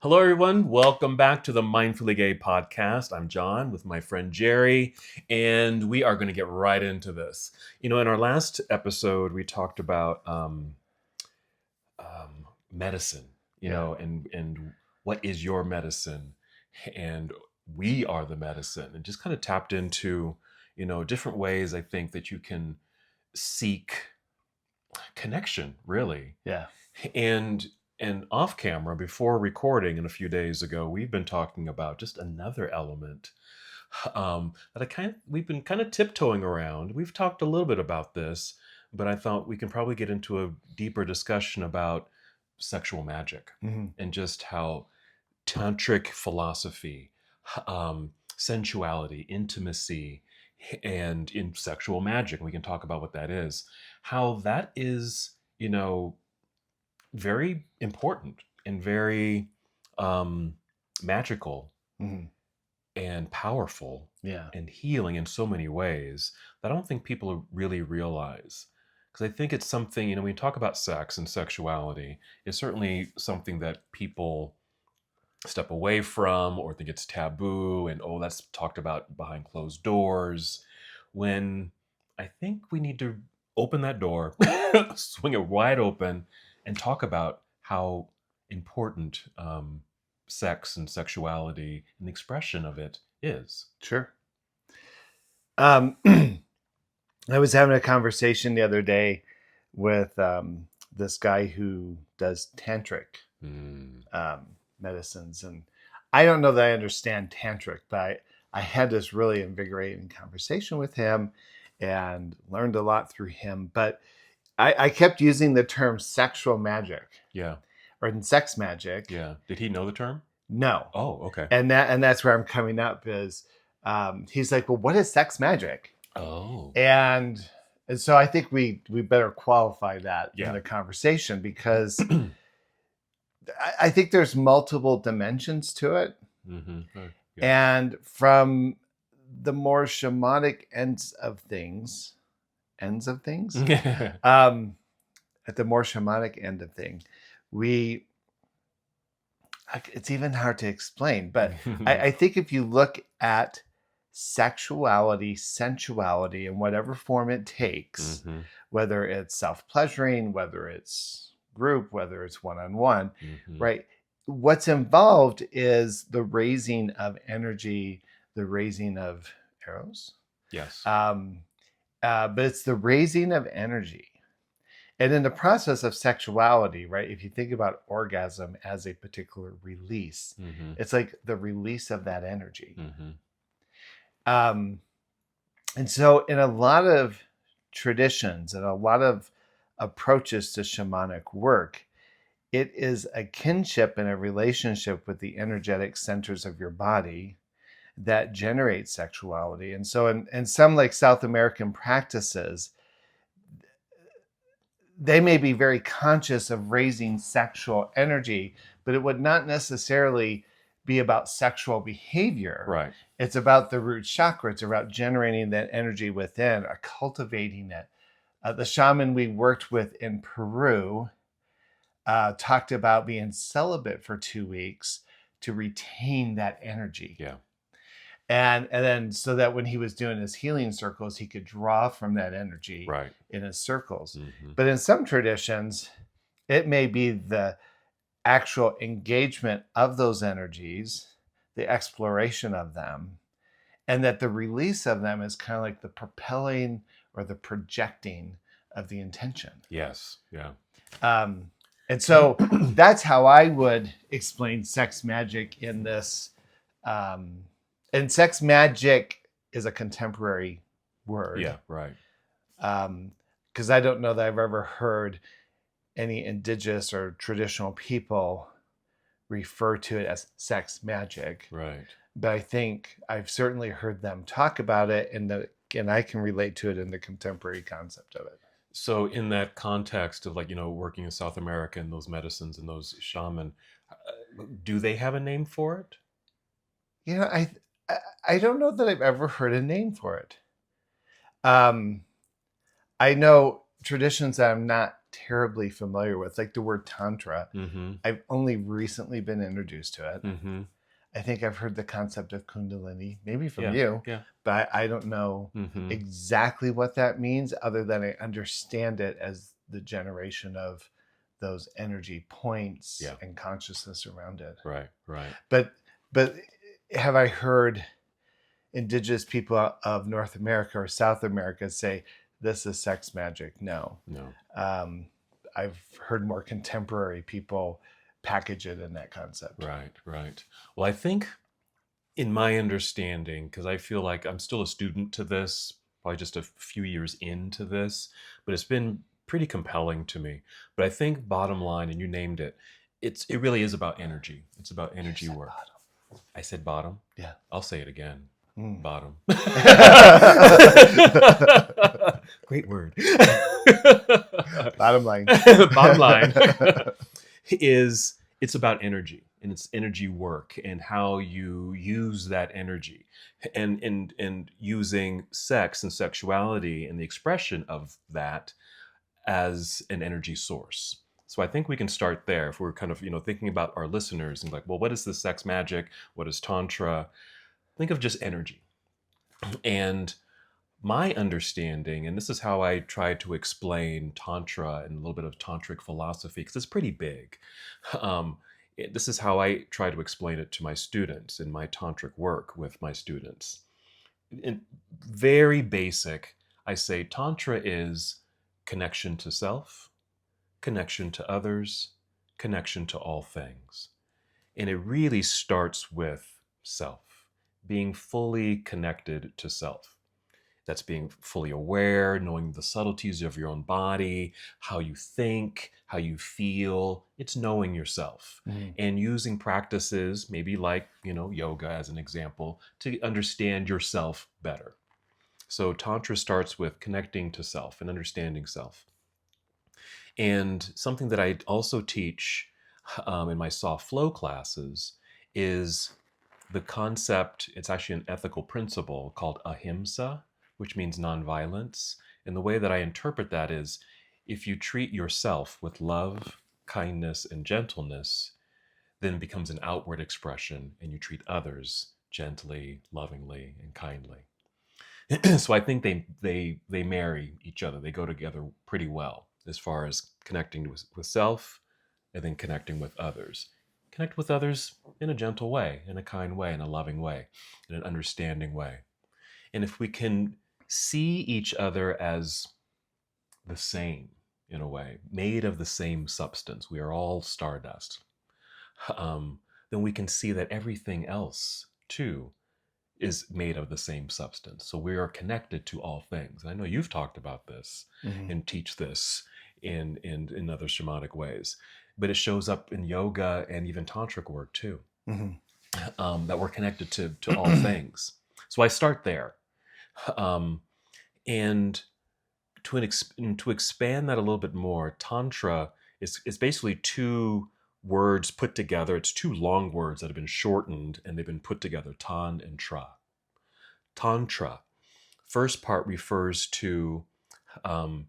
Hello, everyone. Welcome back to the Mindfully Gay podcast. I'm John with my friend Jerry, and we are going to get right into this. In our last episode, we talked about medicine, Yeah. and what is your medicine, and we are the medicine, and just kind of tapped into, different ways I think that you can seek connection, really. Yeah. And off camera, before recording and a few days ago, we've been talking about just another element that we've been kind of tiptoeing around. We've talked a little bit about this, but I thought we can probably get into a deeper discussion about sexual magic Hmm. and just how tantric philosophy, sensuality, intimacy, and in sexual magic, we can talk about what that is, how that is, very important and very um, magical Hmm. and powerful Yeah. and healing in so many ways that I don't think people really realize. Because I think it's something, when we talk about sex and sexuality, it's certainly something that people step away from or think it's taboo and, oh, that's talked about behind closed doors. When I think we need to open that door, swing it wide open, and talk about how important sex and sexuality and the expression of it is. Sure. I was having a conversation the other day with this guy who does tantric Mm. medicines, and I don't know that I understand tantric, but I had this really invigorating conversation with him and learned a lot through him. But I kept using the term sexual magic Yeah. or sex magic. Yeah. Did he know the term? No, Oh, okay. and that's where I'm coming up is he's like, well, what is sex magic? Oh, And so I think we better qualify that in yeah. the conversation because I think there's multiple dimensions to it, Mm-hmm. Yeah. and from the more shamanic ends of things, um, at the more shamanic end of thing, we it's even hard to explain, but I think if you look at sexuality, sensuality, in whatever form it takes, Mm-hmm. whether it's self-pleasuring, whether it's group, whether it's one-on-one, Mm-hmm. right? What's involved is the raising of energy, the raising of arrows. Yes. Um, but it's the raising of energy. And in the process of sexuality, right, if you think about orgasm as a particular release, Mm-hmm. it's like the release of that energy. Mm-hmm. Um, and so, in a lot of traditions and a lot of approaches to shamanic work, it is a kinship and a relationship with the energetic centers of your body that generates sexuality. And so, in some like South American practices, they may be very conscious of raising sexual energy, but it would not necessarily be about sexual behavior. Right. It's about the root chakra. It's about generating that energy within or cultivating it. The shaman we worked with in Peru talked about being celibate for 2 weeks to retain that energy. Yeah. And then so that when he was doing his healing circles, he could draw from that energy Right. in his circles. Mm-hmm. But in some traditions, it may be the actual engagement of those energies, the exploration of them, and that the release of them is kind of like the propelling or the projecting of the intention. Yes. Yeah. And so that's how I would explain sex magic in this. And sex magic is a contemporary word. Yeah. Right. Because I don't know that I've ever heard any indigenous or traditional people refer to it as sex magic. Right. But I think I've certainly heard them talk about it, and I can relate to it in the contemporary concept of it. So, in that context of working in South America and those medicines and those shaman, do they have a name for it? You know, I don't know that I've ever heard a name for it. I know traditions that I'm not terribly familiar with, like the word Tantra. Mm-hmm. I've only recently been introduced to it. Mm-hmm. I think I've heard the concept of Kundalini, maybe from Yeah. you, Yeah. but I don't know Mm-hmm. exactly what that means, other than I understand it as the generation of those energy points Yeah. and consciousness around it. Right. Right. But but have I heard indigenous people of North America or South America say this is sex magic? No. No. Um, I've heard more contemporary people package it in that concept. Right. Right. Well, I think in my understanding, because I feel like I'm still a student to this, probably just a few years into this, but it's been pretty compelling to me. But I think bottom line, and you named it, it really is about energy. It's about You energy said work. bottom. I said bottom. Yeah. I'll say it again. Mm. Bottom. Great word. Bottom line. Bottom line is it's about energy, and it's energy work and how you use that energy, and using sex and sexuality and the expression of that as an energy source. So I think we can start there if we're kind of, thinking about our listeners and like, well, what is the sex magic? What is tantra? Think of just energy. And my understanding, and this is how I try to explain Tantra and a little bit of Tantric philosophy, because it's pretty big. This is how I try to explain it to my students in my Tantric work with my students. In very basic, I say Tantra is connection to self, connection to others, connection to all things. And it really starts with self, being fully connected to self. That's being fully aware, knowing the subtleties of your own body, how you think, how you feel. It's knowing yourself Mm. and using practices, maybe like, yoga as an example, to understand yourself better. So, Tantra starts with connecting to self and understanding self. And something that I also teach in my soft flow classes is the concept. It's actually an ethical principle called ahimsa, which means nonviolence. And the way that I interpret that is if you treat yourself with love, kindness, and gentleness, then it becomes an outward expression, and you treat others gently, lovingly, and kindly. So I think they marry each other. They go together pretty well as far as connecting with self and then connecting with others. Connect with others in a gentle way, in a kind way, in a loving way, in an understanding way. And if we can see each other as the same in a way, made of the same substance, we are all stardust, then we can see that everything else too is made of the same substance. So we are connected to all things. And I know you've talked about this Mm-hmm. and teach this in other shamanic ways, but it shows up in yoga and even tantric work too. Mm-hmm. That we're connected to all things. So I start there, um, and to expand that a little bit more, tantra is basically two words put together. It's two long words that have been shortened and they've been put together: tan and tra. Tantra. First part refers to um,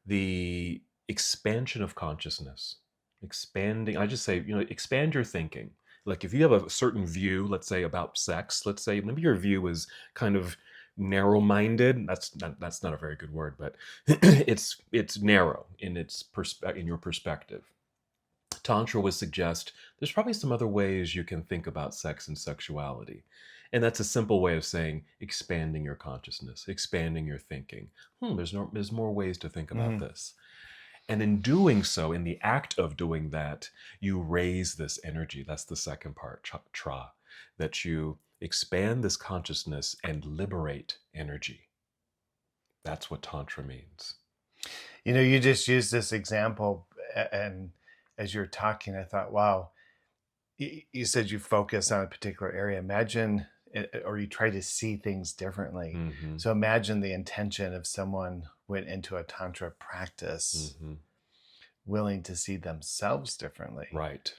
the expansion of consciousness, expanding. I just say, expand your thinking. Like if you have a certain view, let's say about sex, let's say maybe your view is kind of narrow-minded. That's not a very good word, but it's narrow in in your perspective. Tantra would suggest there's probably some other ways you can think about sex and sexuality. And that's a simple way of saying expanding your consciousness, expanding your thinking. There's more ways to think about Mm-hmm. this. And in doing so, in the act of doing that, you raise this energy. That's the second part, tra, that you expand this consciousness and liberate energy. That's what Tantra means. You just used this example, and as you're talking, I thought, wow, you said you focus on a particular area. Imagine, or you try to see things differently. Mm-hmm. So imagine the intention if someone went into a Tantra practice Mm-hmm. willing to see themselves differently, Right.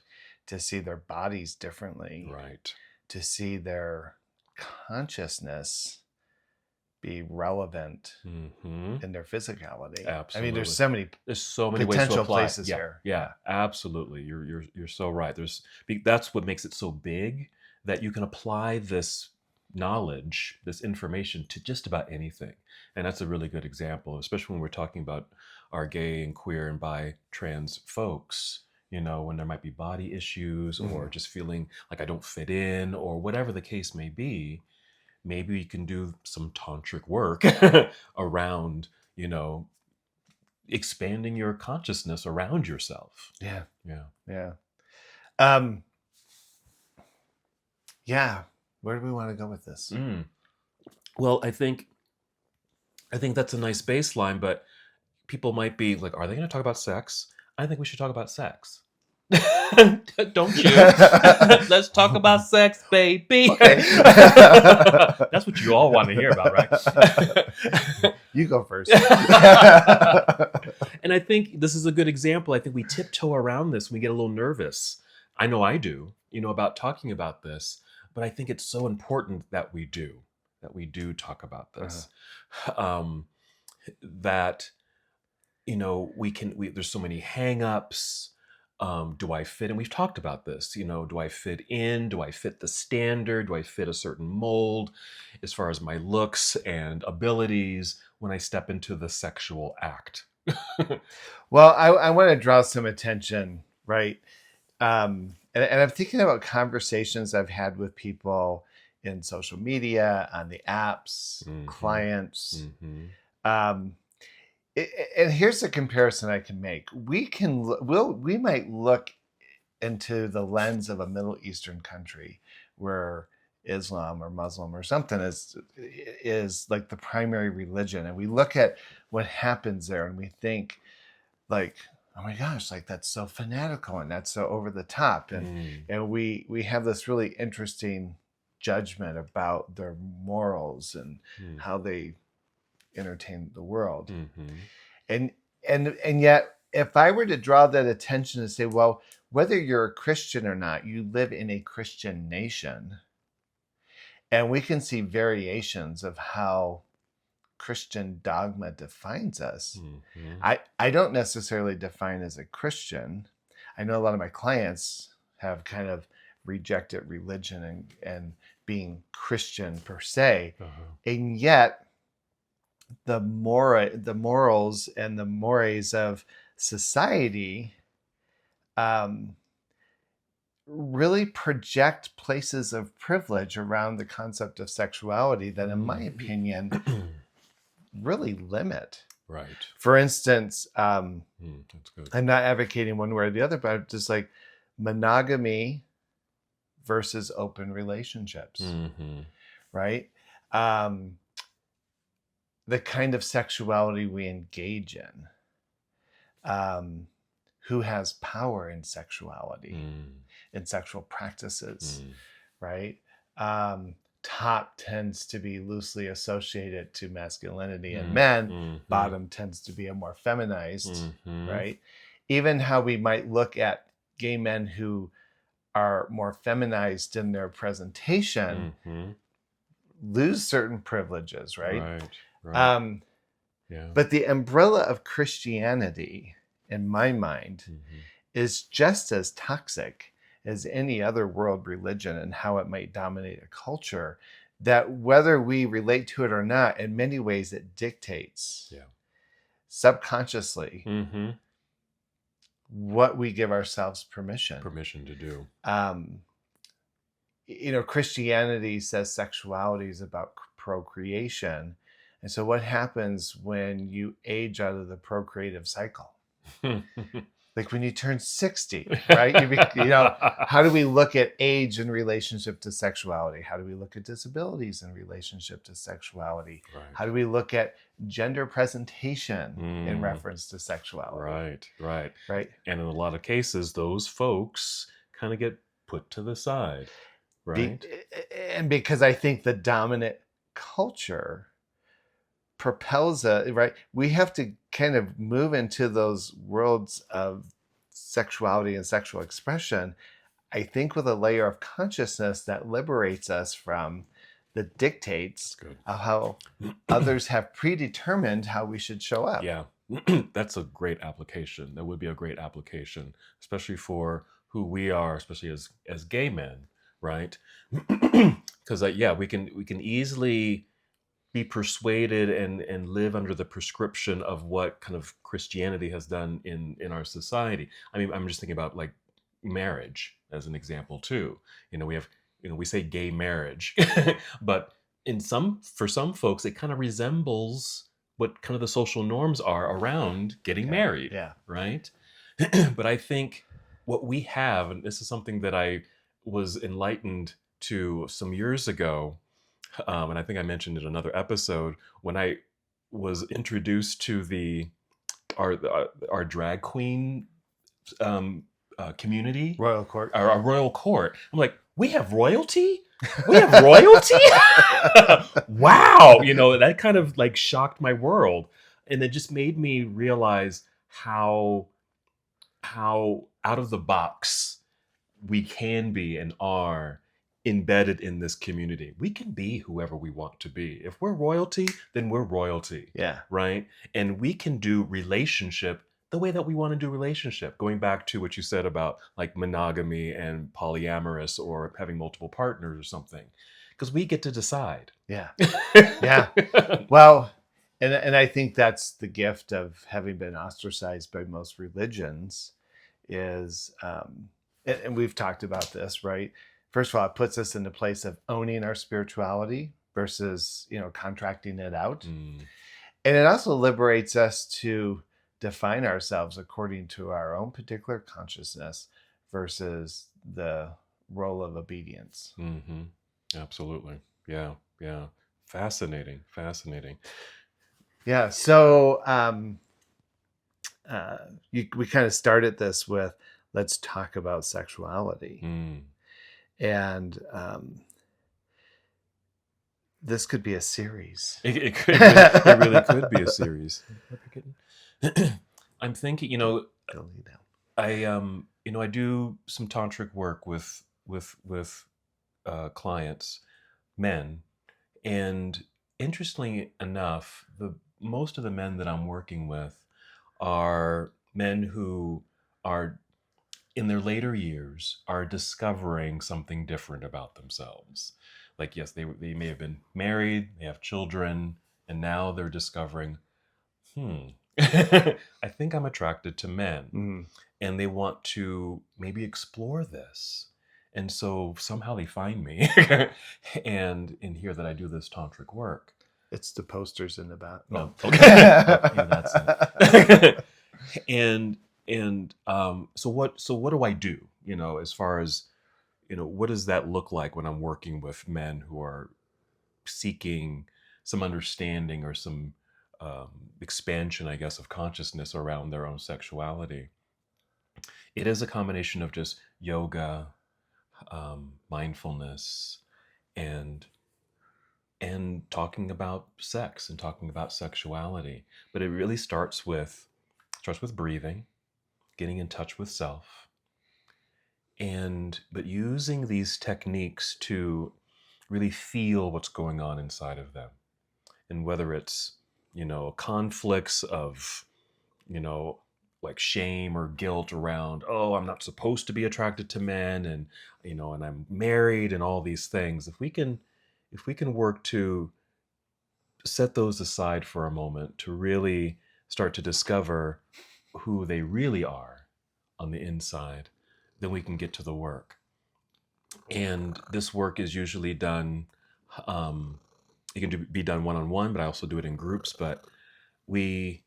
to see their bodies differently, Right. to see their consciousness be relevant Hmm. in their physicality. I mean, Absolutely. There's so many ways to potential apply. places here. Yeah, absolutely. You're so right. That's what makes it so big, that you can apply this knowledge, this information, to just about anything. And that's a really good example, especially when we're talking about our gay and queer and bi trans folks. When there might be body issues, or Mhm. just feeling like I don't fit in, or whatever the case may be. Maybe you can do some tantric work around, you know, expanding your consciousness around yourself. Yeah. Yeah. Yeah. Um, yeah. Where do we want to go with this? Mm. Well, I think that's a nice baseline, but people might be like, are they going to talk about sex? I think we should talk about sex. Don't you? Let's talk about sex, baby. Okay. That's what you all want to hear about, right? You go first. And I think this is a good example. I think we tiptoe around this. We get a little nervous. I know I do, about talking about this, but I think it's so important that we do talk about this. Um, that, there's so many hangups. Do I fit? And we've talked about this, do I fit in? Do I fit the standard? Do I fit a certain mold as far as my looks and abilities when I step into the sexual act? Well, I want to draw some attention, right? And I'm thinking about conversations I've had with people in social media, on the apps, Hmm. clients. Hmm. Um, and here's a comparison I can make. We might look into the lens of a Middle Eastern country where Islam or Muslim or something is like the primary religion, and we look at what happens there, and we think like, oh my gosh, like that's so fanatical and that's so over the top, and Mm. we have this really interesting judgment about their morals and Mm. how they entertain the world. Hmm. and and yet, if I were to draw that attention and say, well, whether you're a Christian or not, you live in a Christian nation, and we can see variations of how Christian dogma defines us. Hmm. I don't necessarily define as a Christian. I know a lot of my clients have kind of rejected religion and being Christian per se, Uh-huh. and yet the morals and the mores of society um, really project places of privilege around the concept of sexuality that, in my opinion, really limit. Right. For instance, That's good. I'm not advocating one way or the other, but I'm just like monogamy versus open relationships, Hmm. right? Um, the kind of sexuality we engage in. Who has power in sexuality, Mm. in sexual practices, Mm. right? Um, Top tends to be loosely associated to masculinity and Mm. men. Hmm. Bottom tends to be a more feminized, Hmm. right? Even how we might look at gay men who are more feminized in their presentation Hmm. lose certain privileges, right? Right. Right. Um, Yeah. but the umbrella of Christianity, in my mind, Hmm. is just as toxic as any other world religion and how it might dominate a culture, that whether we relate to it or not, in many ways it dictates Yeah. subconsciously Hmm. what we give ourselves permission. Permission to do. Um, Christianity says sexuality is about procreation. And so what happens when you age out of the procreative cycle? Like when you turn 60, right? How do we look at age in relationship to sexuality? How do we look at disabilities in relationship to sexuality? Right. How do we look at gender presentation in Mm. reference to sexuality? Right. Right. Right. And in a lot of cases, those folks kind of get put to the side. Be, Right. and because I think the dominant culture propels us, right? We have to kind of move into those worlds of sexuality and sexual expression, I think, with a layer of consciousness that liberates us from that dictates That's good. how others have predetermined how we should show up. Yeah, that's a great application. That would be a great application, especially for who we are, especially as gay men, right? Because yeah, we can easily be persuaded and live under the prescription of what kind of Christianity has done in our society. I mean, I'm just thinking about like marriage as an example too. We have, we say gay marriage, but for some folks it kind of resembles what kind of the social norms are around getting Yeah. married, Yeah. right? But I think what we have, and this is something that I was enlightened to some years ago, and I think I mentioned it in another episode when I was introduced to our drag queen um, community, Royal court. our royal court. I'm like, we have royalty. We have royalty. Wow, that kind of like shocked my world, and it just made me realize how out of the box we can be and are embedded in this community. We can be whoever we want to be. If we're royalty, then we're royalty. Yeah. Right? And we can do relationship the way that we want to do relationship. Going back to what you said about like monogamy and polyamorous or having multiple partners or something. Because we get to decide. Yeah. Yeah. Well, and I think that's the gift of having been ostracized by most religions is, and we've talked about this, right? First of all, it puts us in the place of owning our spirituality versus, contracting it out. Mm. And it also liberates us to define ourselves according to our own particular consciousness versus the role of obedience. Mm-hmm. Absolutely. Yeah. Yeah. Fascinating. Yeah. So we kind of started this with, let's talk about sexuality. Mm. And this could be a series. It could. It really could be a series. I'm thinking, I do some tantric work with clients, men, and interestingly enough, most of the men that I'm working with are men who are in their later years are discovering something different about themselves. Like, yes, they may have been married, they have children, and now they're discovering, I think I'm attracted to men. Mm-hmm. And they want to maybe explore this. And so somehow they find me and hear that I do this tantric work. It's the posters in the back. No. Okay. That's it. So what do I do? As far as, what does that look like when I'm working with men who are seeking some understanding or some expansion, I guess, of consciousness around their own sexuality? It is a combination of just yoga, mindfulness, and talking about sex and talking about sexuality. But it really starts with breathing, getting in touch with self, but using these techniques to really feel what's going on inside of them. And whether it's, conflicts of, like shame or guilt around, oh, I'm not supposed to be attracted to men, and and I'm married, and all these things. If we can work to set those aside for a moment, to really start to discover who they really are on the inside, then we can get to the work. And this work is usually done, it can be done one-on-one, but I also do it in groups. But we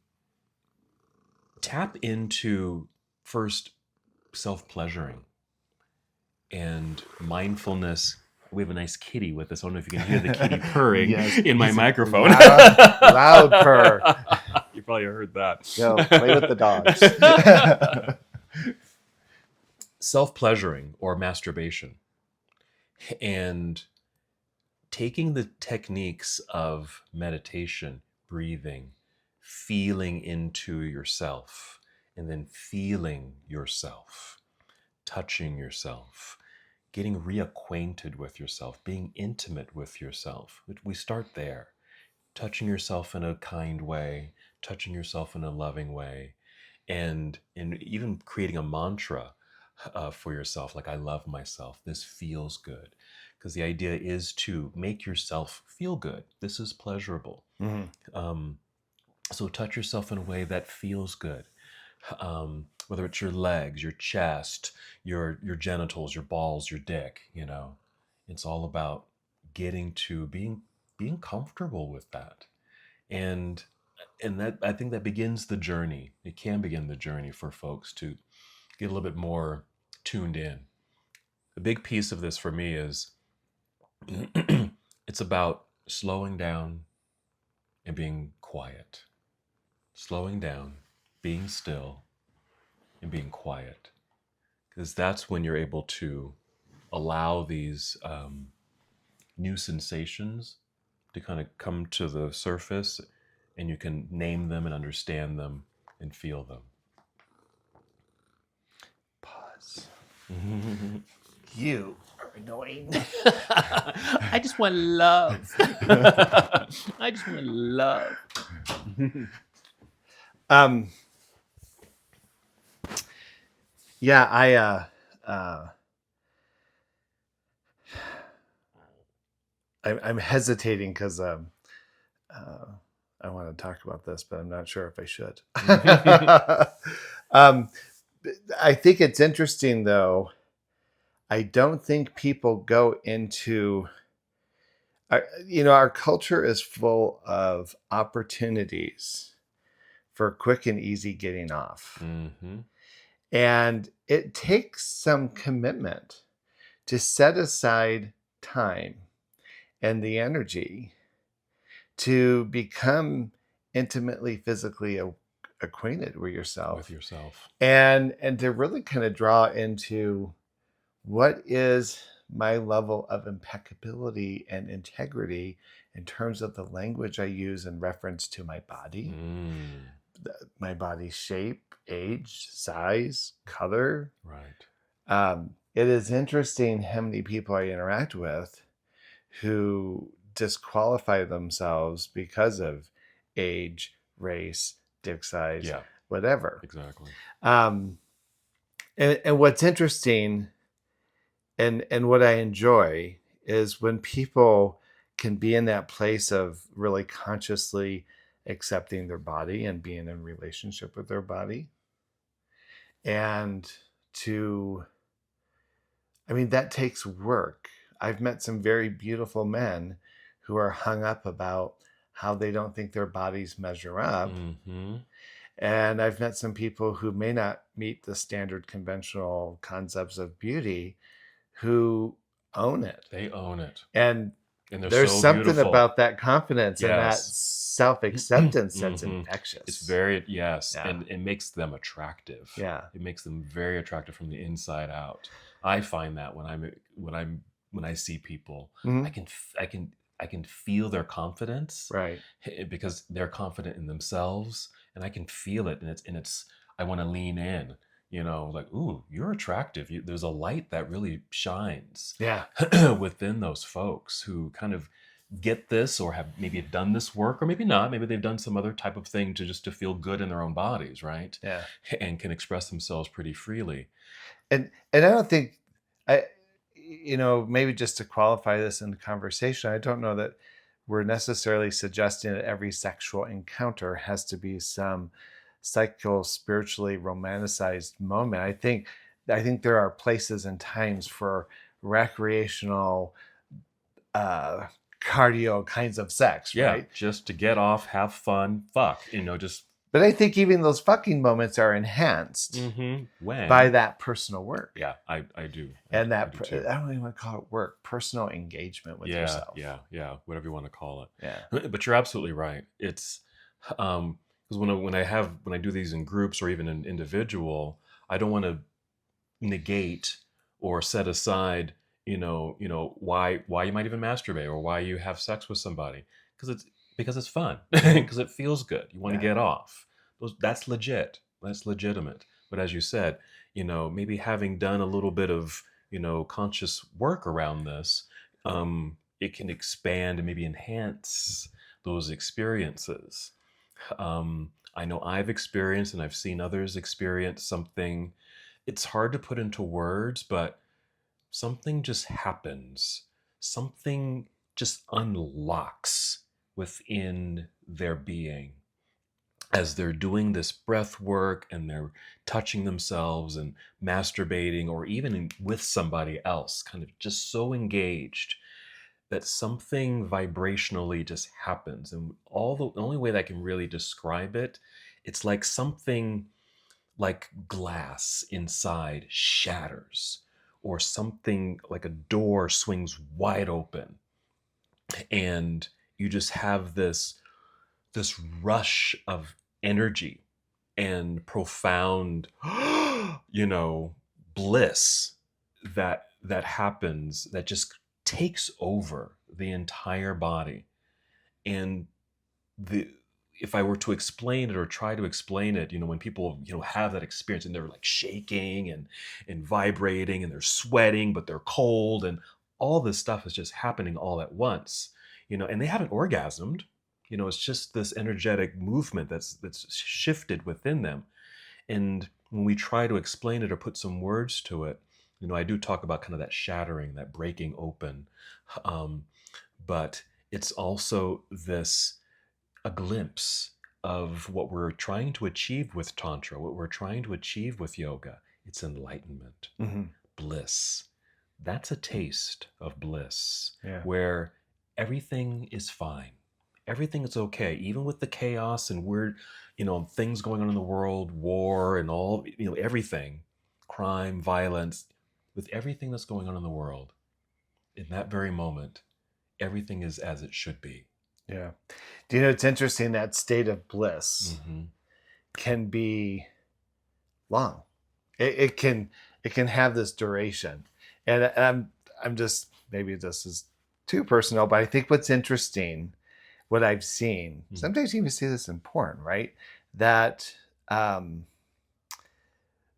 tap into first self-pleasuring and mindfulness. We have a nice kitty with us. I don't know if you can hear the kitty purring in my microphone. Loud purr. You probably heard that. Go play with the dogs. Self-pleasuring or masturbation. And taking the techniques of meditation, breathing, feeling into yourself, and then feeling yourself, touching yourself, getting reacquainted with yourself, being intimate with yourself. We start there, touching yourself in a kind way, touching yourself in a loving way, and even creating a mantra for yourself, like I love myself. This feels good, because the idea is to make yourself feel good. This is pleasurable. Mm-hmm. Um, so touch yourself in a way that feels good. Whether it's your legs, your chest, your genitals, your balls, your dick, it's all about getting to being comfortable with that. And that, I think, that begins the journey. It can begin the journey for folks to get a little bit more tuned in. A big piece of this for me is it's about slowing down and being quiet. Slowing down, being still, and being quiet. Because that's when you're able to allow these new sensations to kind of come to the surface, and you can name them and understand them and feel them. Pause. You are annoying. I just want love. I just want love. Yeah, I'm hesitating because I want to talk about this, but I'm not sure if I should. I think it's interesting, though. I don't think people go into, our culture is full of opportunities for quick and easy getting off. Mm-hmm. And it takes some commitment to set aside time and the energy to become intimately physically acquainted with yourself. And to really kind of draw into what is my level of impeccability and integrity in terms of the language I use in reference to my body, my body's shape, age, size, color. Right. It is interesting how many people I interact with who disqualify themselves because of age, race, dick size, whatever. Exactly. And what's interesting and what I enjoy is when people can be in that place of really consciously accepting their body and being in relationship with their body. And that takes work. I've met some very beautiful men who are hung up about how they don't think their bodies measure up. Mm-hmm. And I've met some people who may not meet the standard conventional concepts of beauty who own it. They own it. And And there's so something beautiful about that confidence and that self-acceptance that's infectious. It's very, and it makes them attractive. Yeah. It makes them very attractive from the inside out. I find that when I see people, Mm-hmm. I can feel their confidence, right? Because they're confident in themselves, and I can feel it, and it's I want to lean in, like, ooh, you're attractive. There's a light that really shines, within those folks who kind of get this, or have maybe done this work, or maybe not. Maybe they've done some other type of thing to feel good in their own bodies, right? Yeah, and can express themselves pretty freely. And I don't think maybe just to qualify this in the conversation, I don't know that we're necessarily suggesting that every sexual encounter has to be some spiritually romanticized moment. I think there are places and times for recreational cardio kinds of sex, right? Just to get off, have fun, fuck, But I think even those fucking moments are enhanced by that personal work. Yeah, I do. And I don't even want to call it work, personal engagement with yourself. Yeah, whatever you want to call it. Yeah. But you're absolutely right. It's because when I do these in groups or even in individual, I don't want to negate or set aside, why you might even masturbate or why you have sex with somebody, because it's fun, because it feels good. You want to get off. That's legit. That's legitimate. But as you said, maybe having done a little bit of conscious work around this, it can expand and maybe enhance those experiences. I know I've experienced and I've seen others experience something. It's hard to put into words, but something just happens. Something just unlocks within their being as they're doing this breath work and they're touching themselves and masturbating or even with somebody else, kind of just so engaged that something vibrationally just happens. And the only way that I can really describe it, it's like something like glass inside shatters, or something like a door swings wide open, and you just have this rush of energy and profound bliss that happens, that just takes over the entire body. And the if I were to explain it or try to explain it, when people have that experience and they're like shaking and vibrating and they're sweating but they're cold, and all this stuff is just happening all at once, and they haven't orgasmed. It's just this energetic movement that's shifted within them. And when we try to explain it or put some words to it, I do talk about kind of that shattering, that breaking open. Um, but it's also this a glimpse of what we're trying to achieve with Tantra, what we're trying to achieve with yoga. It's enlightenment, Mm-hmm. bliss. That's a taste of bliss Yeah. where everything is fine. Everything is okay, even with the chaos and weird, things going on in the world, war and all, everything, crime, violence, with everything that's going on in the world. In that very moment, everything is as it should be. Yeah. Do you know, it's interesting that state of bliss Mm-hmm. can be long. It can have this duration. And I'm just, maybe this is too personal, but I think what's interesting, what I've seen, Mm-hmm. sometimes you even see this in porn, right? That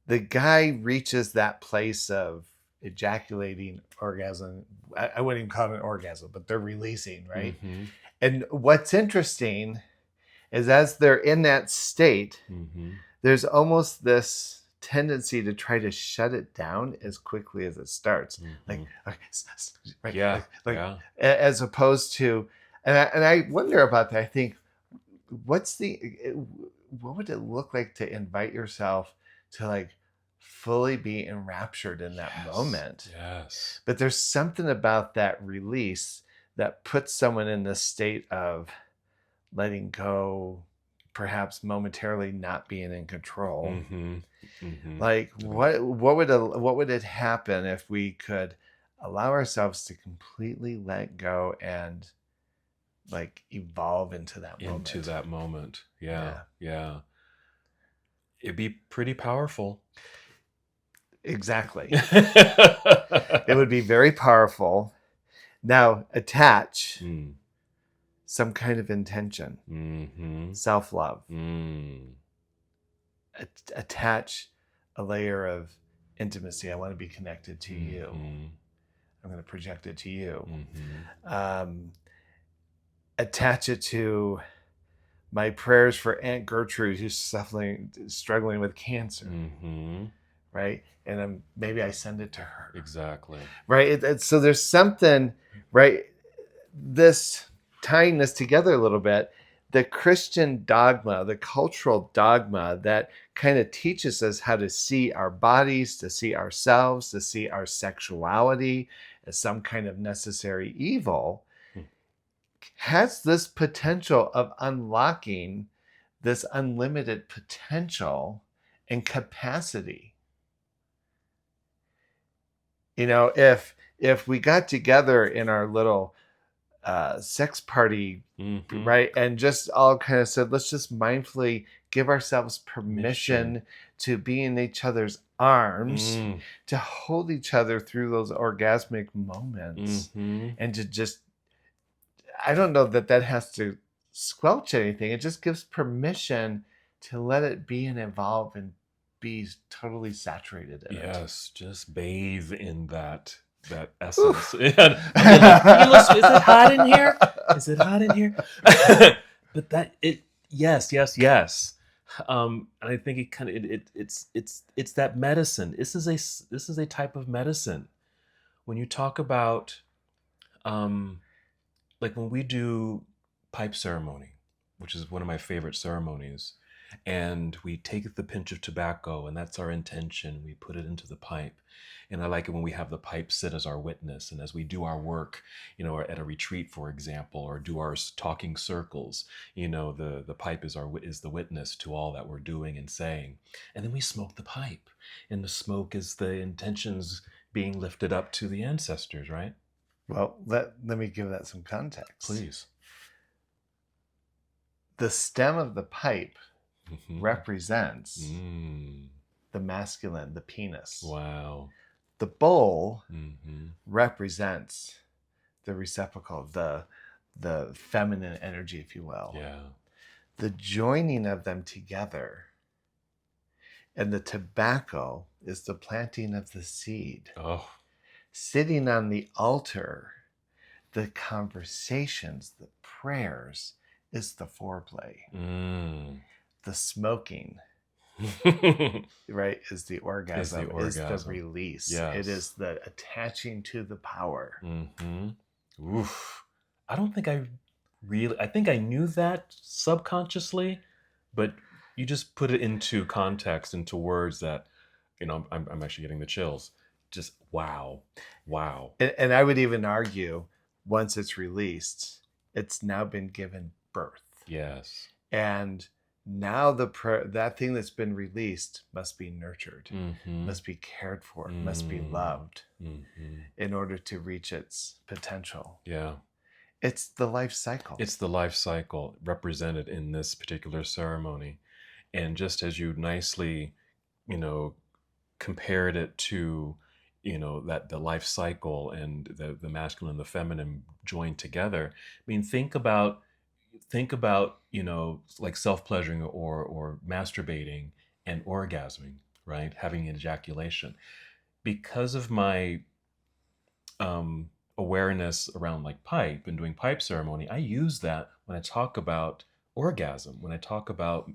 the guy reaches that place of ejaculating orgasm. I wouldn't even call it an orgasm, but they're releasing, right? Mm-hmm. And what's interesting is as they're in that state, Mm-hmm. there's almost this tendency to try to shut it down as quickly as it starts. Like, Mm-hmm. okay, right, Yeah, like yeah. as opposed to, and I wonder about that. I think, what's the, what would it look like to invite yourself to like fully be enraptured in that Yes, moment? yes. But there's something about that release that puts someone in this state of letting go, perhaps momentarily not being in control. Mm-hmm. Mm-hmm. Like, what would it happen if we could allow ourselves to completely let go and like evolve into that Into moment? that moment. Yeah, Yeah, yeah. It'd be pretty powerful. exactly. It would be very powerful. Now, attach Mm. some kind of intention, Mm-hmm. self-love. Mm. Attach a layer of intimacy. I want to be connected to you. Mm-hmm. I'm going to project it to you. Mm-hmm. Attach it to my prayers for Aunt Gertrude, who's struggling with cancer, Mm-hmm. right? And maybe I send it to her, Exactly. right? So there's something, right? This tying this together a little bit, the Christian dogma, the cultural dogma that kind of teaches us how to see our bodies, to see ourselves, to see our sexuality as some kind of necessary evil, has this potential of unlocking this unlimited potential and capacity. If we got together in our little sex party, Mm-hmm. right, and just all kind of said, let's just mindfully give ourselves Mission. permission to be in each other's arms, Mm. to hold each other through those orgasmic moments, Mm-hmm. and to just, I don't know that has to squelch anything. It just gives permission to let it be and evolve and be totally saturated in it. Yes, just bathe in that essence. And I'm like, "Hey, listen, is it hot in here? Is it hot in here?" But yes. And I think it kind of it's that medicine. This is a type of medicine. When you talk about like when we do pipe ceremony, which is one of my favorite ceremonies, and we take the pinch of tobacco, and that's our intention. We put it into the pipe. And I like it when we have the pipe sit as our witness. And as we do our work, or at a retreat, for example, or do our talking circles, the pipe is the witness to all that we're doing and saying. And then we smoke the pipe. And the smoke is the intentions being lifted up to the ancestors, right? Well, let me give that some context. Please. The stem of the pipe Mm-hmm. represents the masculine, the penis. Wow. The bowl Mm-hmm. represents the receptacle, the feminine energy, if you will. Yeah. The joining of them together, and the tobacco is the planting of the seed. Oh. Sitting on the altar, the conversations, the prayers is the foreplay. The smoking, right, is the orgasm, is the release. Yes. It is the attaching to the power. Mm-hmm. Oof. I think I knew that subconsciously, but you just put it into context, into words that, I'm actually getting the chills. Just wow. And I would even argue, once it's released, it's now been given birth. Yes. And now that thing that's been released must be nurtured, must be cared for, must be loved in order to reach its potential. Yeah. It's the life cycle. It's the life cycle represented in this particular ceremony. And just as you nicely, compared it to, that the life cycle and the masculine and the feminine joined together. I mean, think about, like self-pleasuring or masturbating and orgasming, right? Having an ejaculation. Because of my awareness around like pipe and doing pipe ceremony, I use that when I talk about orgasm, when I talk about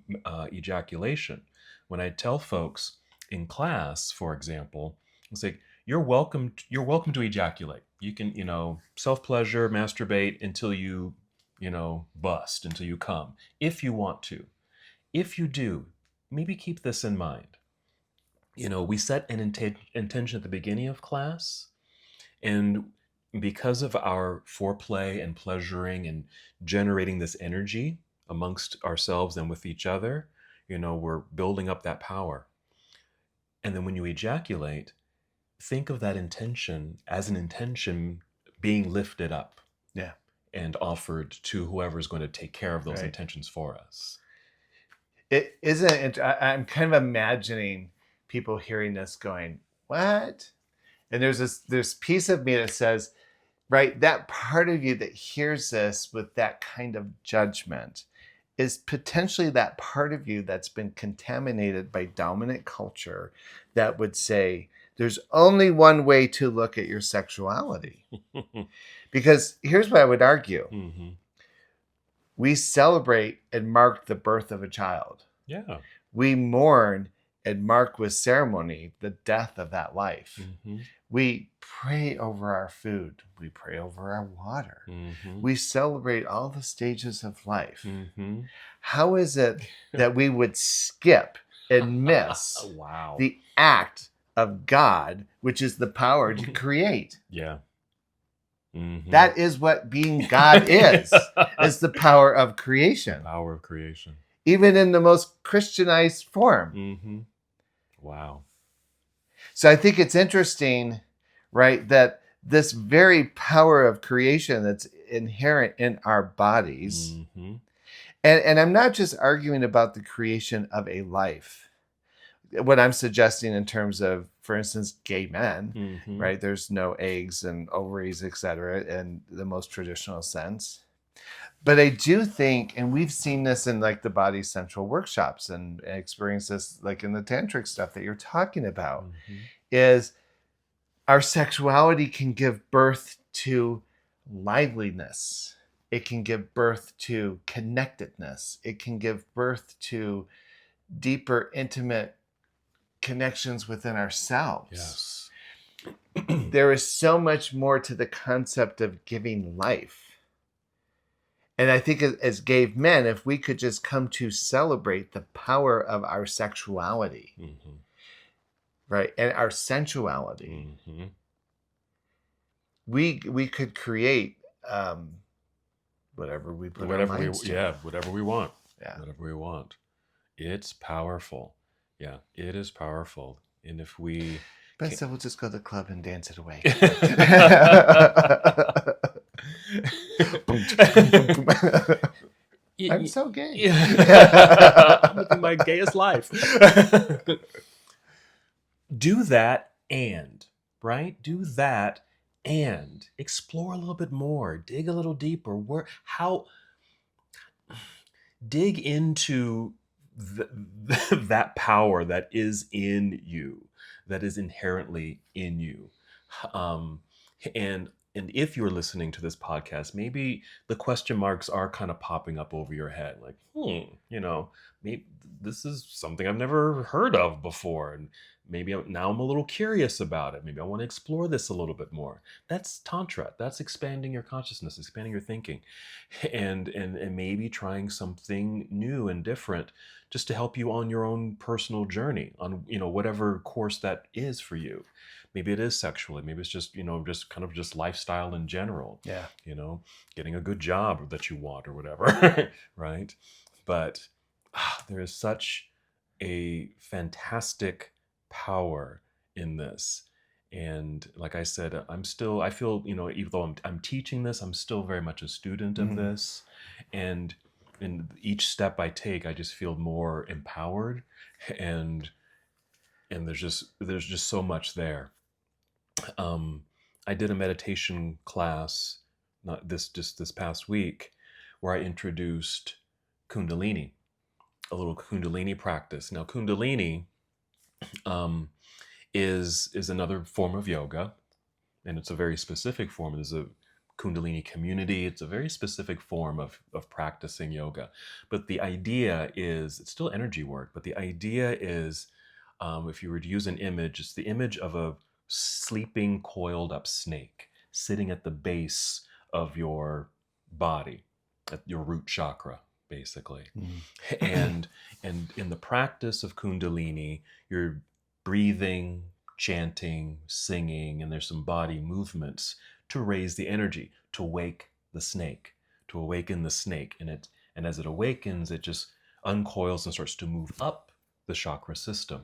ejaculation. When I tell folks in class, for example, it's like, you're welcome to ejaculate. You can, self-pleasure, masturbate until you, bust, until you come, if you want to. If you do, maybe keep this in mind. We set an intention at the beginning of class, and because of our foreplay and pleasuring and generating this energy amongst ourselves and with each other, we're building up that power. And then when you ejaculate, think of that intention as an intention being lifted up. Yeah. And offered to whoever's going to take care of those intentions for us. It isn't. I'm kind of imagining people hearing this going, "What?" And there's this piece of me that says, right, that part of you that hears this with that kind of judgment is potentially that part of you that's been contaminated by dominant culture that would say, there's only one way to look at your sexuality. Because here's what I would argue. We celebrate and mark the birth of a child. Yeah. We mourn and mark with ceremony the death of that life. We pray over our food. We pray over our water. We celebrate all the stages of life. How is it that we would skip and miss the act of God, which is the power to create? Yeah. That is what being God is the power of creation. Power of creation. Even in the most Christianized form. Wow. So I think it's interesting, right, that this very power of creation that's inherent in our bodies, and I'm not just arguing about the creation of a life. What I'm suggesting in terms of, for instance, gay men, right? There's no eggs and ovaries, etc., in the most traditional sense. But I do think, and we've seen this in like the Body Central workshops and experienced this like in the tantric stuff that you're talking about, Mm-hmm. is our sexuality can give birth to liveliness. It can give birth to connectedness. It can give birth to deeper, intimate connections within ourselves. Yes. There is so much more to the concept of giving life. And I think as gay men, if we could just come to celebrate the power of our sexuality, Mm-hmm. right, and our sensuality, Mm-hmm. we could create whatever we put our minds to. Whatever we want. Yeah. Whatever we want. It's powerful. Yeah, it is powerful. And if we But can... so we'll just go to the club and dance it away. I'm so gay. Yeah. I'm living my gayest life. Do that and, right? Do that and explore a little bit more. Dig a little deeper. Dig into that power that is in you, that is inherently in you. Um, and if you're listening to this podcast, maybe the question marks are kind of popping up over your head, like, maybe this is something I've never heard of before, and maybe now I'm a little curious about it. Maybe I want to explore this a little bit more. That's tantra. That's expanding your consciousness, expanding your thinking, and maybe trying something new and different, just to help you on your own personal journey, on whatever course that is for you. Maybe it is sexually, maybe it's just just kind of just lifestyle in general. Yeah. Getting a good job that you want or whatever. Right? But there is such a fantastic power in this. And like I said, I feel, even though I'm teaching this, I'm still very much a student of this. And in each step I take, I just feel more empowered, and there's just so much there. I did a meditation class, not just this past week, where I introduced Kundalini, a little Kundalini practice. Now, Kundalini um, is another form of yoga, and it's a very specific form. There's a Kundalini community. It's a very specific form of practicing yoga. But the idea is, it's still energy work, but the idea is, if you were to use an image, it's the image of a sleeping, coiled up snake sitting at the base of your body, at your root chakra, basically. And in the practice of Kundalini, you're breathing, chanting, singing, and there's some body movements to raise the energy, to wake the snake, to awaken the snake. And as it awakens, it just uncoils and starts to move up the chakra system,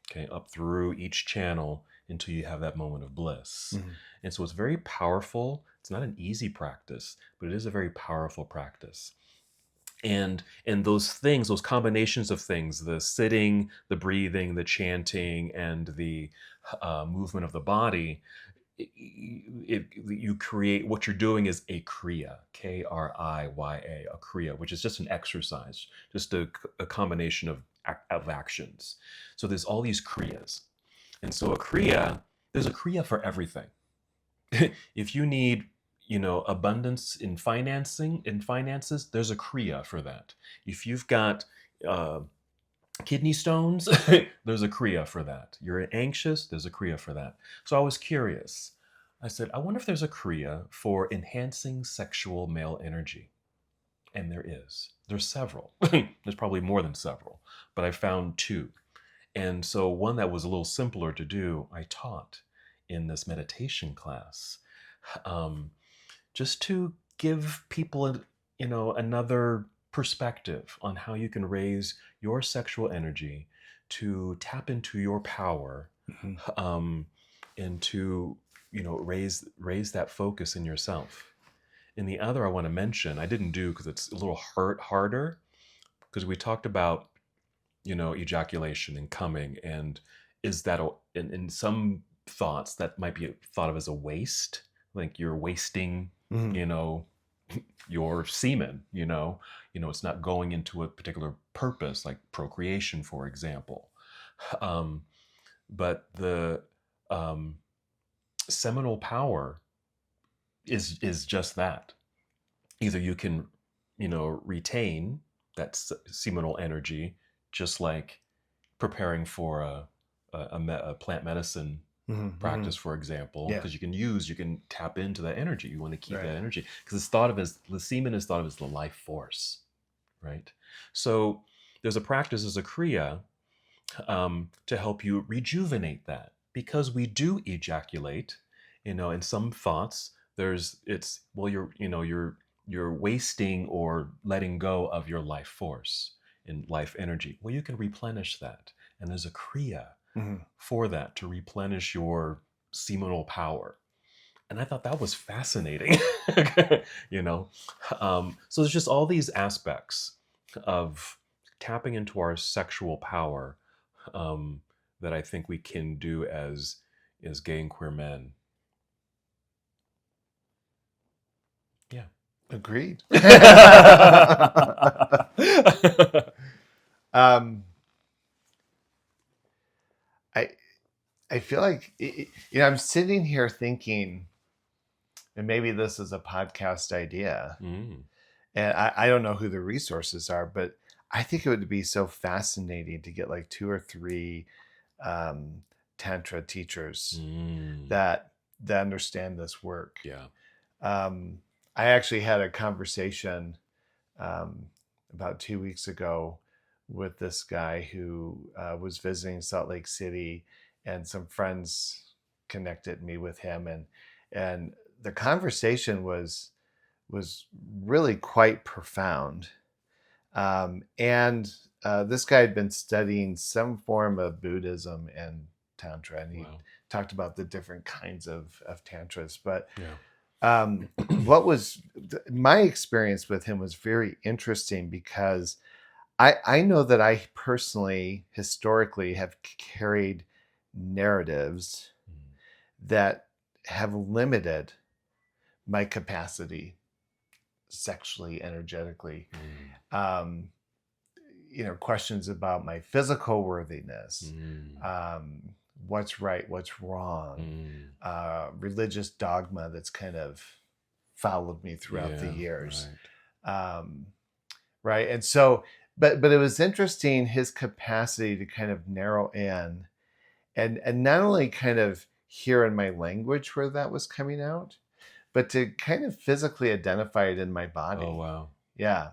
okay, up through each channel until you have that moment of bliss. And so it's very powerful. It's not an easy practice, but it is a very powerful practice. And those things, those combinations of things, the sitting, the breathing, the chanting, and the movement of the body, you create, what you're doing is a kriya, Kriya, a kriya, which is just an exercise, just a combination of actions. So there's all these kriyas. And so there's a kriya for everything. If you need abundance in finances, there's a kriya for that. If you've got kidney stones, there's a kriya for that. You're anxious, there's a kriya for that. So I was curious. I said, I wonder if there's a kriya for enhancing sexual male energy. And there is. There's several. There's probably more than several, but I found two. And so one that was a little simpler to do, I taught in this meditation class. Just to give people another perspective on how you can raise your sexual energy, to tap into your power, and to raise that focus in yourself. And the other I want to mention, I didn't do because it's a little harder, because we talked about ejaculation and coming, and is that in some thoughts that might be thought of as a waste, like you're wasting your semen, it's not going into a particular purpose like procreation, for example. Um, but the um, seminal power is just that. Either you can, retain that seminal energy, just like preparing for a plant medicine Mm-hmm. practice, for example, Yeah. because you can tap into that energy. You want to keep Right. that energy because it's thought of as the semen is thought of as the life force, right? So there's a practice as a kriya to help you rejuvenate that because we do ejaculate, in some thoughts. It's well, you're wasting or letting go of your life force and life energy. Well, you can replenish that, and there's a kriya Mm-hmm. for that to replenish your seminal power. And I thought that was fascinating. you know so there's just all these aspects of tapping into our sexual power, um, that I think we can do as gay and queer men. Yeah. Agreed. um, I I feel like I'm sitting here thinking, and maybe this is a podcast idea, Mm, and I don't know who the resources are, but I think it would be so fascinating to get like two or three um, tantra teachers mm, that understand this work. yeah. Um, I actually had a conversation um, about 2 weeks ago with this guy who was visiting Salt Lake City, and some friends connected me with him, and the conversation was really quite profound. And this guy had been studying some form of Buddhism and Tantra, and he Wow. talked about the different kinds of Tantras. But Yeah. what was my experience with him was very interesting because I know that I personally, historically, have carried narratives Mm, that have limited my capacity sexually, energetically. mm, Um, questions about my physical worthiness, mm, um, what's right, what's wrong, mm. religious dogma that's kind of followed me throughout the Yeah. years. Right. Um, right. And so, but it was interesting his capacity to kind of narrow in and not only kind of hear in my language where that was coming out, but to kind of physically identify it in my Oh, body. wow. Yeah.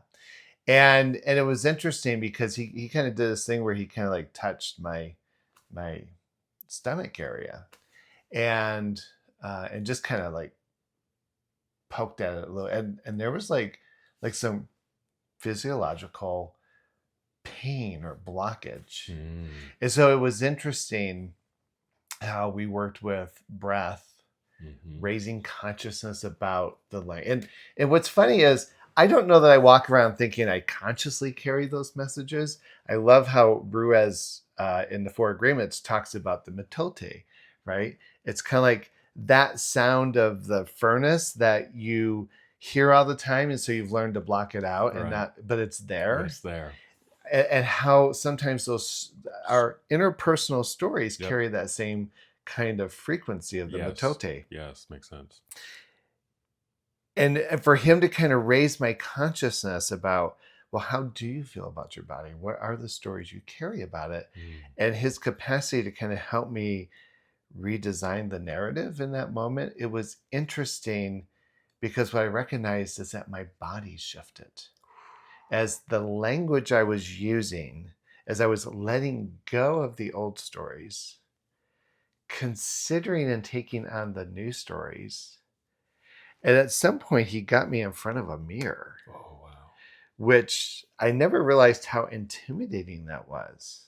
And it was interesting because he kind of did this thing where he kind of like touched my stomach area and just kind of like poked at it a little, and there was like some physiological pain or blockage. Mm, And so it was interesting how we worked with breath, mm-hmm. raising consciousness about the language. And what's funny is I don't know that I walk around thinking I consciously carry those messages. I love how Ruiz in the Four Agreements talks about the metote, right? It's kind of like that sound of the furnace that you hear all the time, and so you've learned to block it out, and Right. not, but it's But there. it's there. And how sometimes those our interpersonal stories Yep. carry that same kind of frequency of the Yes. metote. Yes. Makes sense. And for him to kind of raise my consciousness about, well, how do you feel about your body? What are the stories you carry about it? Mm, And his capacity to kind of help me redesign the narrative in that moment, it was interesting because what I recognized is that my body shifted as the language I was using, as I was letting go of the old stories, considering and taking on the new stories. And at some point, he got me in front of a mirror, oh, wow. which I never realized how intimidating that was.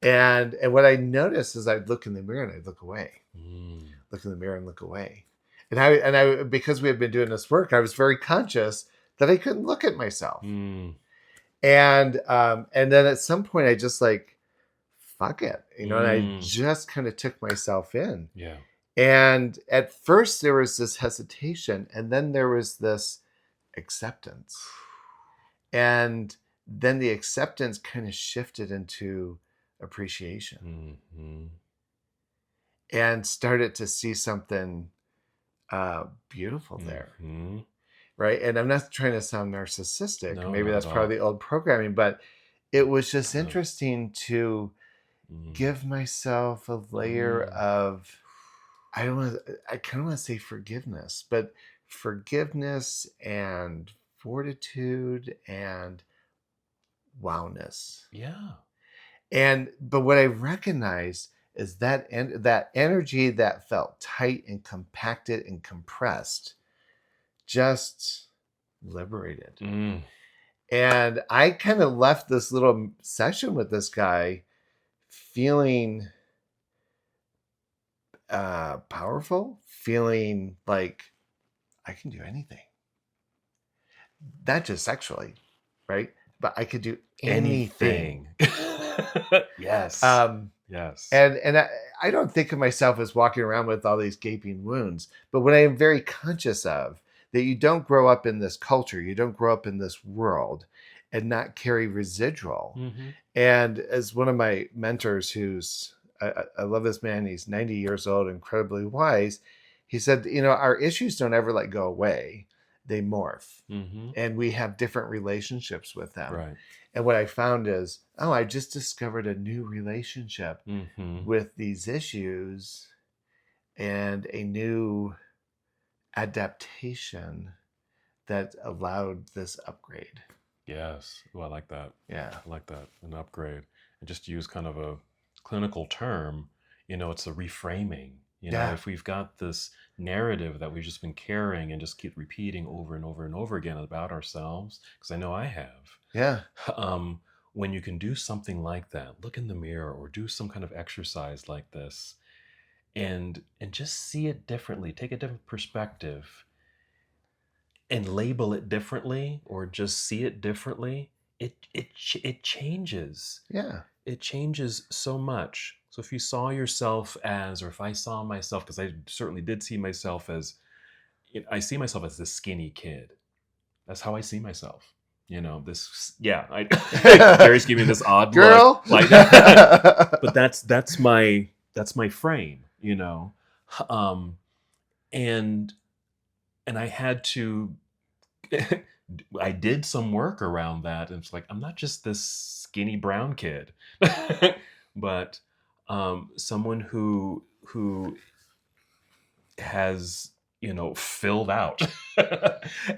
And what I noticed is I'd look in the mirror and I'd look away, Mm, look in the mirror and look away. And I because we had been doing this work, I was very conscious that I couldn't look at myself. mm, And then at some point I just like, fuck it, and I mm. just kind of took myself in. Yeah. And at first there was this hesitation, and then there was this acceptance. And then the acceptance kind of shifted into appreciation and started to see something beautiful there. Right. And I'm not trying to sound narcissistic. No, Maybe not that's at part of all. the old programming, but it was just interesting to give myself a layer of, I kind of want to say forgiveness, but forgiveness and fortitude and wowness. Yeah. But what I recognized is that that energy that felt tight and compacted and compressed just liberated. And I kind of left this little session with this guy feeling powerful, feeling like I can do anything. Not just sexually, right? But I could do anything. Yes. Yes. And I don't think of myself as walking around with all these gaping wounds, but what I am very conscious of, that you don't grow up in this culture, you don't grow up in this world and not carry residual. And as one of my mentors I love this man, he's 90 years old, incredibly wise. He said, our issues don't ever go away. They morph. And we have different relationships with them. Right. And what I found is, I just discovered a new relationship with these issues and a new adaptation that allowed this upgrade. Yes. Oh, I like that. Yeah. I like that. An upgrade. And just to use kind of a clinical term, it's a reframing. If we've got this narrative that we've just been carrying and just keep repeating over and over and over again about ourselves, because I know I have. Yeah. When you can do something like that, look in the mirror or do some kind of exercise like this and just see it differently, take a different perspective and label it differently or just see it differently, it changes. Yeah. It changes so much. So if you saw yourself as, or if I saw myself, because I certainly did see myself as, I see myself as this skinny kid. That's how I see myself. Gary's giving me this odd Girl. look. But that's my frame, and I had to, I did some work around that. And it's like, I'm not just this skinny brown kid, but someone who has, filled out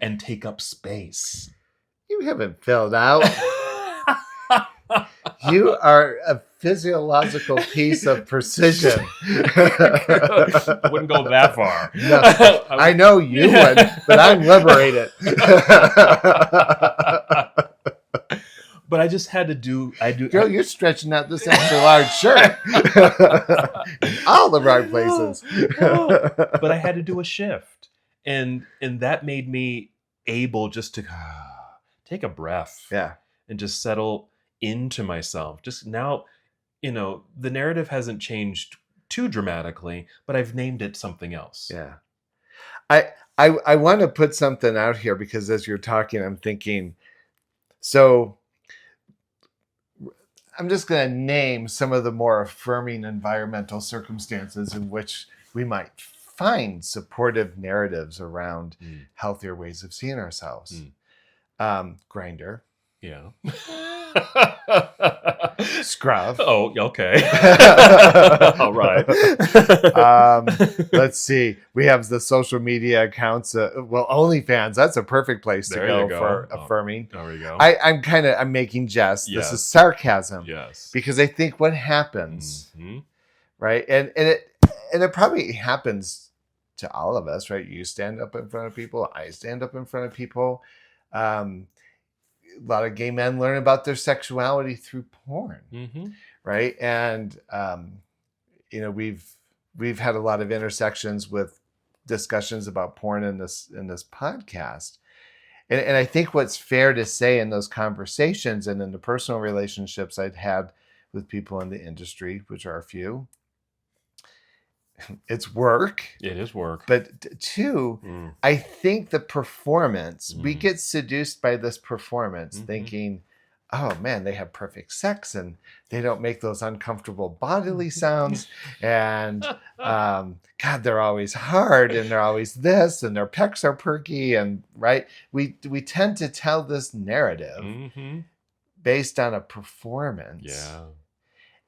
and take up space. You haven't filled out. You are a physiological piece of precision. I wouldn't go that far. No, I know you would, but I'm liberated. But I just had to do. Girl, you're stretching out this extra large shirt. All the right places. But I had to do a shift, and that made me able just to take a breath, and just settle into myself. Just now, the narrative hasn't changed too dramatically, but I've named it something else. Yeah. I want to put something out here because as you're talking, I'm thinking, so I'm just going to name some of the more affirming environmental circumstances in which we might find supportive narratives around healthier ways of seeing ourselves. Grinder. Yeah. Scruff. Oh, okay. All right. Let's see. We have the social media accounts. OnlyFans. That's a perfect place to go for affirming. There we go. I'm making jest. Yes. This is sarcasm. Yes. Because I think what happens, right? And it probably happens to all of us, right? You stand up in front of people. I stand up in front of people. A lot of gay men learn about their sexuality through porn, right? And we've had a lot of intersections with discussions about porn in this podcast, and I think what's fair to say in those conversations and in the personal relationships I've had with people in the industry, which are a few, it's work. It is work. But two, I think the performance, we get seduced by this performance, thinking, oh man, they have perfect sex and they don't make those uncomfortable bodily sounds. And God, they're always hard and they're always this and their pecs are perky. And right, we tend to tell this narrative based on a performance. Yeah.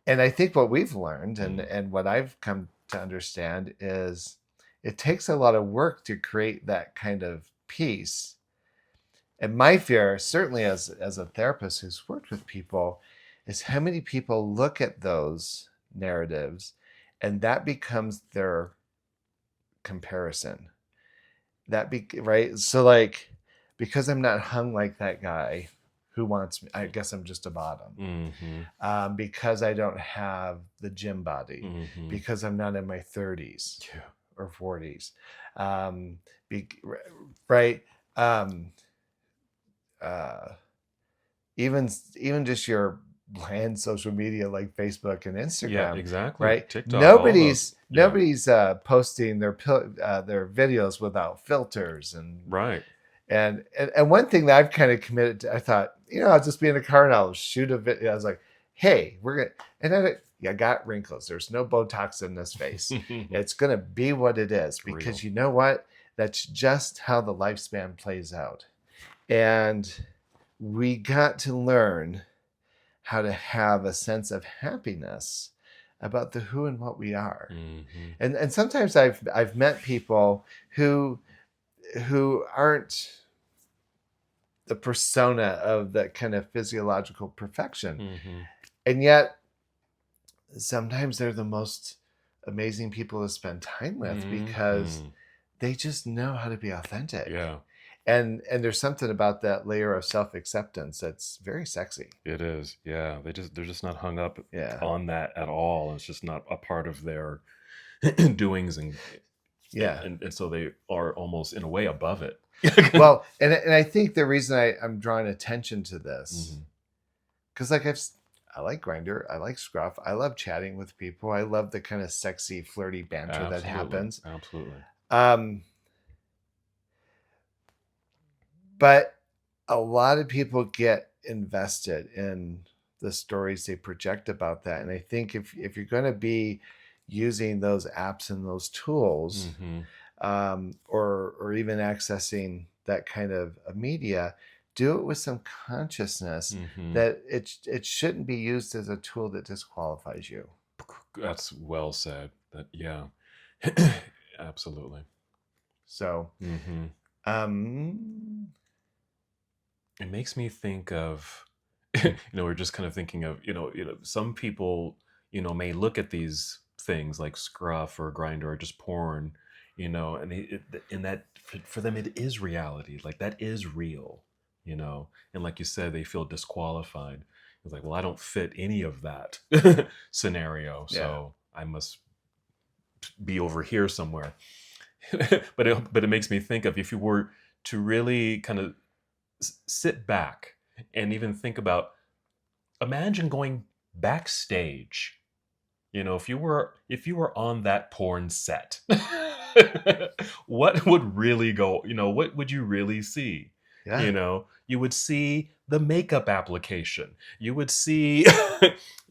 And I think what we've learned and what I've come to understand is it takes a lot of work to create that kind of peace. And my fear, certainly as a therapist who's worked with people, is how many people look at those narratives and that becomes their comparison. Right? So like, because I'm not hung like that guy, who wants me? I guess I'm just a bottom. Because I don't have the gym body, because I'm not in my 30s or 40s. Right. Even just your bland social media like Facebook and Instagram. Yeah, exactly. Right. TikTok, nobody's posting their videos without filters and right. And one thing that I've kind of committed to, I thought, I'll just be in the car and I'll shoot a video. I was like, hey, we're going to, and then I got wrinkles. There's no Botox in this face. It's going to be what it is because you know what? That's just how the lifespan plays out. And we got to learn how to have a sense of happiness about the who and what we are. And sometimes I've met people who aren't the persona of that kind of physiological perfection. And yet sometimes they're the most amazing people to spend time with because they just know how to be authentic. Yeah. And there's something about that layer of self-acceptance that's very sexy. It is. Yeah. They're just not hung up on that at all. It's just not a part of their doings and so they are almost in a way above it. Well, and I think the reason I'm drawing attention to this, because like I like Grindr, I like Scruff, I love chatting with people, I love the kind of sexy, flirty banter that happens. Absolutely. But a lot of people get invested in the stories they project about that, and I think if you're going to be using those apps and those tools, or even accessing that kind of media, do it with some consciousness that it shouldn't be used as a tool that disqualifies you. That's well said. That absolutely. So, it makes me think of, we're just kind of thinking of, some people, may look at these things like Scruff or Grindr or just porn, and that for them it is reality, like that is real, and like you said, they feel disqualified. It's like, well, I don't fit any of that scenario, so I must be over here somewhere. but it makes me think of, if you were to really kind of sit back and even think about, imagine going backstage, if you were on that porn set, what would really go, what would you really see? You would see the makeup application, you would see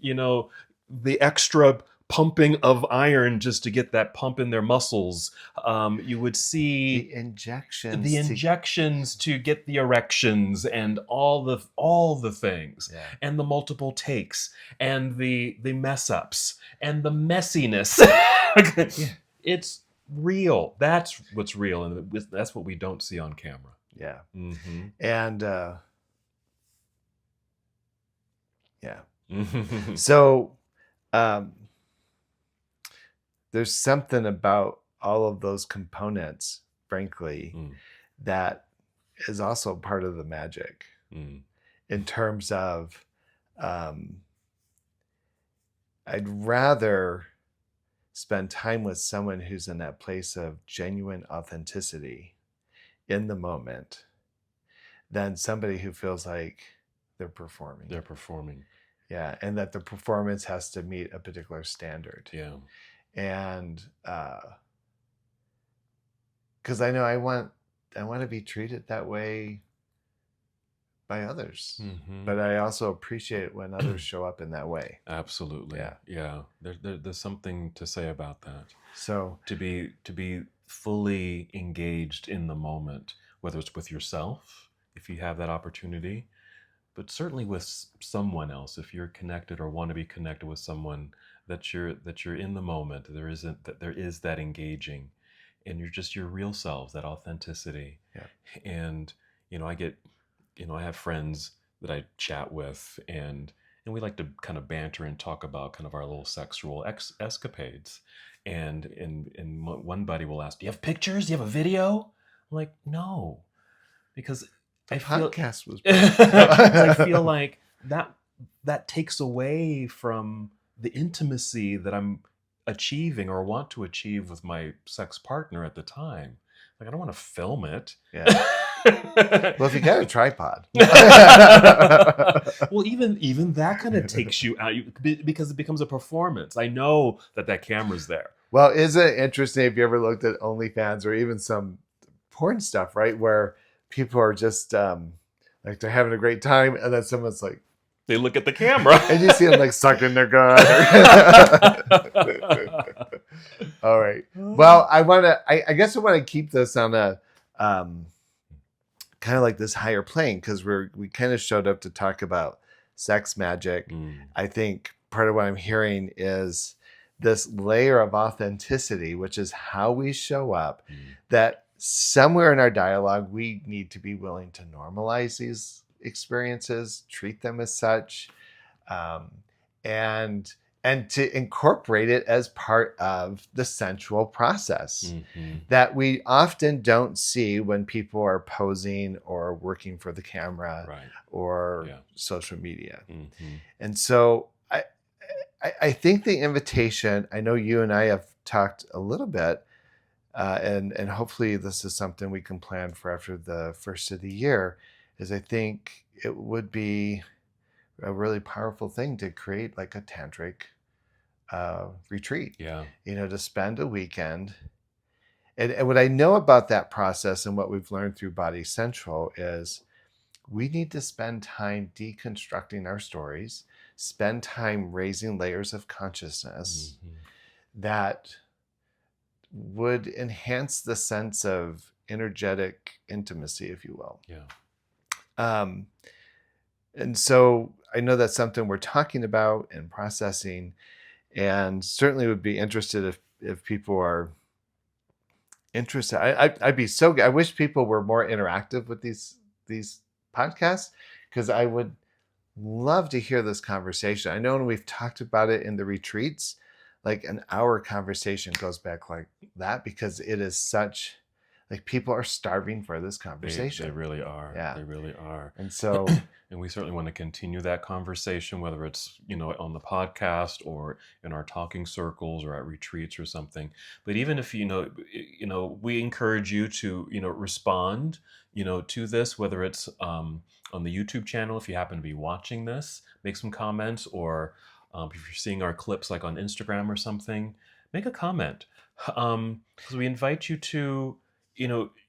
the extra pumping of iron just to get that pump in their muscles. You would see the injections to get the erections and all the things, and the multiple takes and the mess ups and the messiness. It's real. That's what's real, and that's what we don't see on camera. Yeah. And so there's something about all of those components, frankly, that is also part of the magic in terms of I'd rather spend time with someone who's in that place of genuine authenticity in the moment than somebody who feels like they're performing. They're performing. Yeah, and that the performance has to meet a particular standard. Yeah. And because I know I want to be treated that way by others, but I also appreciate it when others show up in that way. Absolutely. Yeah. Yeah. There's something to say about that. So To be fully engaged in the moment, whether it's with yourself, if you have that opportunity, but certainly with someone else, if you're connected or want to be connected with someone, that you're in the moment. There is that engaging, and you're just your real selves, that authenticity. yeah, And I get, I have friends that I chat with, and we like to kind of banter and talk about kind of our little sexual escapades. And one buddy will ask, "Do you have pictures? Do you have a video?" I'm like, "No," because the I feel podcast was because I feel like that takes away from the intimacy that I'm achieving or want to achieve with my sex partner at the time. Like, I don't want to film it. yeah. Well, if you got a tripod. Well, even that kind of takes you out, because it becomes a performance. I know that camera's there. Well, isn't it interesting if you ever looked at OnlyFans or even some porn stuff, right? Where people are just like they're having a great time, and then someone's like, They look at the camera. and you see them like sucking their gun. All right. Well, I guess I want to keep this on a kind of like this higher plane, because we kind of showed up to talk about sex magic. I think part of what I'm hearing is this layer of authenticity, which is how we show up, that somewhere in our dialogue, we need to be willing to normalize these experiences, treat them as such, and to incorporate it as part of the sensual process that we often don't see when people are posing or working for the camera, Right. or Yeah. social media. And so I think the invitation, I know you and I have talked a little bit, and hopefully this is something we can plan for after the first of the year, is I think it would be a really powerful thing to create like a tantric retreat. Yeah. To spend a weekend. And what I know about that process and what we've learned through Body Central is we need to spend time deconstructing our stories, spend time raising layers of consciousness that would enhance the sense of energetic intimacy, if you will. Yeah. And so I know that's something we're talking about and processing, and certainly would be interested if people are interested. I'd be so. I wish people were more interactive with these podcasts, because I would love to hear this conversation. I know when we've talked about it in the retreats, like an hour conversation goes back like that, because it is such, like, people are starving for this conversation. They really are. Yeah. They really are. And so and we certainly want to continue that conversation, whether it's, on the podcast or in our talking circles or at retreats or something. But even if, we encourage you to, respond, to this, whether it's on the YouTube channel, if you happen to be watching this, make some comments, or if you're seeing our clips like on Instagram or something, make a comment. Because we invite you to,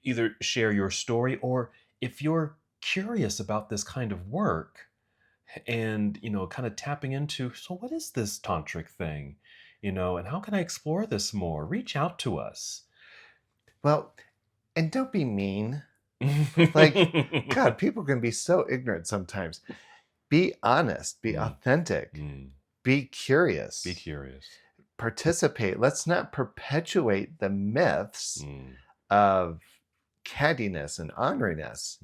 either share your story, or if you're curious about this kind of work, and kind of tapping into, so what is this tantric thing, and how can I explore this more, reach out to us. Well, and don't be mean. Like, God, people can be so ignorant sometimes. Be honest, be authentic, be curious, participate. Let's not perpetuate the myths of cattiness and orneriness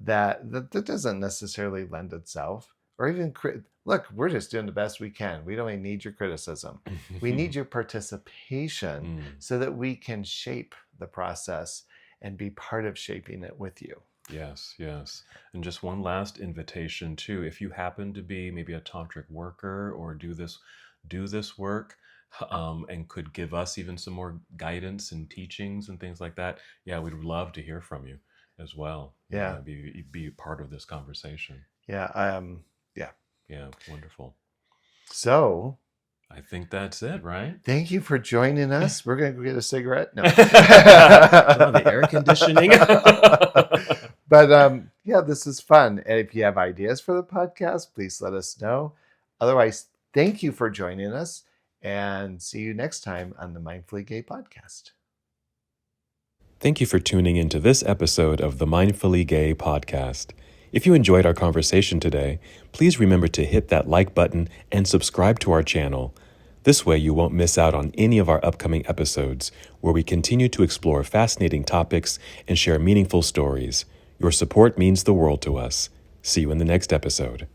that doesn't necessarily lend itself, or even look, we're just doing the best we can. We don't even need your criticism. We need your participation so that we can shape the process and be part of shaping it with you. Yes. And just one last invitation too, if you happen to be maybe a tantric worker or do this work, and could give us even some more guidance and teachings and things like that, yeah, we'd love to hear from you as well. Yeah. Be part of this conversation. Yeah. Yeah, wonderful. So I think that's it, right? Thank you for joining us. We're going to go get a cigarette. No. Oh, the air conditioning. But yeah, this is fun. And if you have ideas for the podcast, please let us know. Otherwise, thank you for joining us, and see you next time on the Mindfully Gay podcast. Thank you for tuning into this episode of the Mindfully Gay podcast. If you enjoyed our conversation today, please remember to hit that like button and subscribe to our channel. This way you won't miss out on any of our upcoming episodes, where we continue to explore fascinating topics and share meaningful stories. Your support means the world to us. See you in the next episode.